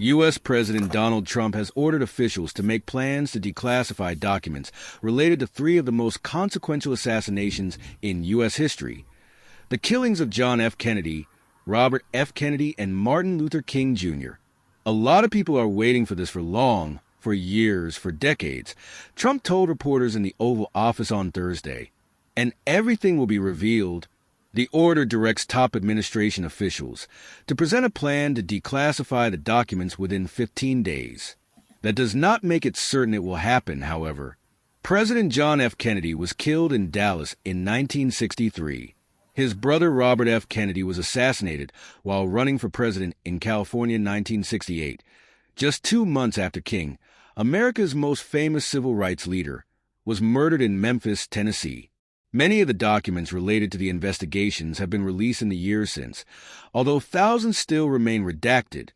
U.S. President Donald Trump has ordered officials to make plans to declassify documents related to three of the most consequential assassinations in U.S. history: the killings of John F. Kennedy, Robert F. Kennedy, and Martin Luther King Jr. A lot of people are waiting for this for years, for decades. Trump told reporters in the Oval Office on Thursday, and everything will be revealed. The order directs top administration officials to present a plan to declassify the documents within 15 days. That does not make it certain it will happen, however. President John F. Kennedy was killed in Dallas in 1963. His brother Robert F. Kennedy was assassinated while running for president in California in 1968. Just 2 months after King, America's most famous civil rights leader, was murdered in Memphis, Tennessee. Many of the documents related to the investigations have been released in the years since, although thousands still remain redacted,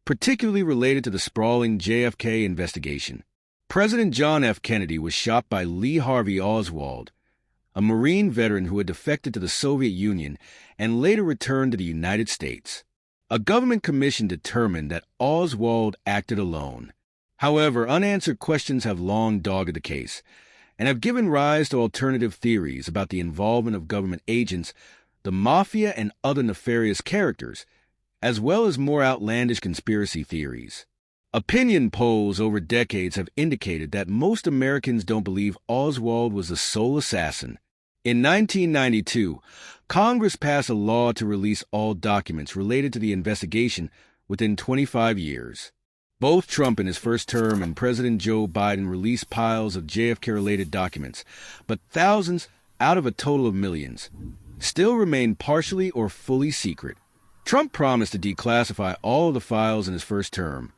particularly related to the sprawling JFK investigation. President John F. Kennedy was shot by Lee Harvey Oswald, a Marine veteran who had defected to the Soviet Union and later returned to the United States. A government commission determined that Oswald acted alone. However, unanswered questions have long dogged the case, and have given rise to alternative theories about the involvement of government agents, the mafia, and other nefarious characters, as well as more outlandish conspiracy theories. Opinion polls over decades have indicated that most Americans don't believe Oswald was the sole assassin. In 1992, Congress passed a law to release all documents related to the investigation within 25 years. Both Trump in his first term and President Joe Biden released piles of JFK-related documents, but thousands, out of a total of millions, still remain partially or fully secret. Trump promised to declassify all of the files in his first term,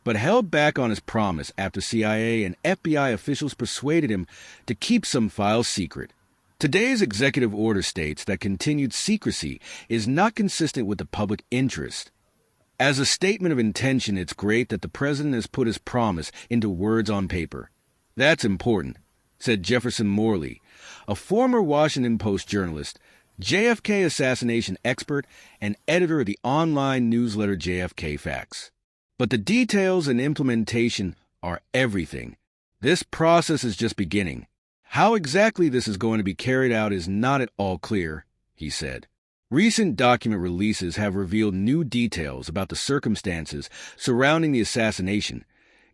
but held back on his promise after CIA and FBI officials persuaded him to keep some files secret. Today's executive order states that continued secrecy is not consistent with the public interest. As a statement of intention, it's great that the president has put his promise into words on paper. That's important, said Jefferson Morley, a former Washington Post journalist, JFK assassination expert, and editor of the online newsletter JFK Facts. But the details and implementation are everything. This process is just beginning. How exactly this is going to be carried out is not at all clear, he said. Recent document releases have revealed new details about the circumstances surrounding the assassination,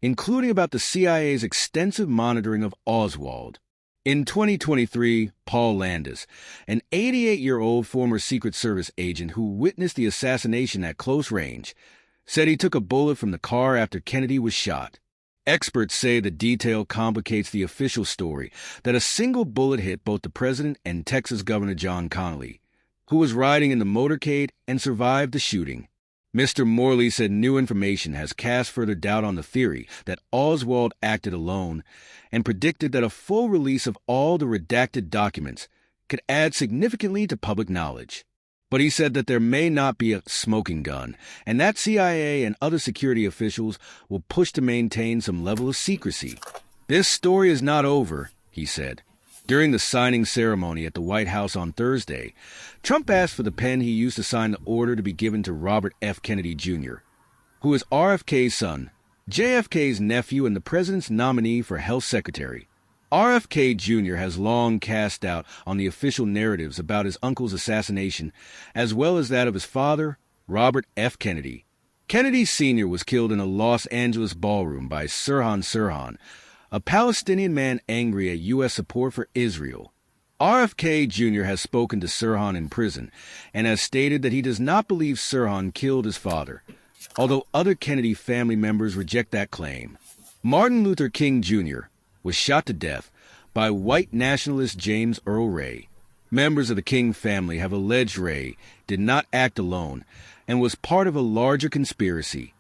including about the CIA's extensive monitoring of Oswald. In 2023, Paul Landis, an 88-year-old former Secret Service agent who witnessed the assassination at close range, said he took a bullet from the car after Kennedy was shot. Experts say the detail complicates the official story that a single bullet hit both the president and Texas Governor John Connally, who was riding in the motorcade and survived the shooting. Mr. Morley said new information has cast further doubt on the theory that Oswald acted alone and predicted that a full release of all the redacted documents could add significantly to public knowledge. But he said that there may not be a smoking gun, and that CIA and other security officials will push to maintain some level of secrecy. This story is not over, he said. During the signing ceremony at the White House on Thursday, Trump asked for the pen he used to sign the order to be given to Robert F. Kennedy Jr., who is RFK's son, JFK's nephew, and the president's nominee for health secretary. RFK Jr. has long cast doubt on the official narratives about his uncle's assassination, as well as that of his father, Robert F. Kennedy. Kennedy Sr. was killed in a Los Angeles ballroom by Sirhan Sirhan, a Palestinian man angry at U.S. support for Israel. RFK Jr. has spoken to Sirhan in prison and has stated that he does not believe Sirhan killed his father, although other Kennedy family members reject that claim. Martin Luther King Jr. was shot to death by white nationalist James Earl Ray. Members of the King family have alleged Ray did not act alone and was part of a larger conspiracy.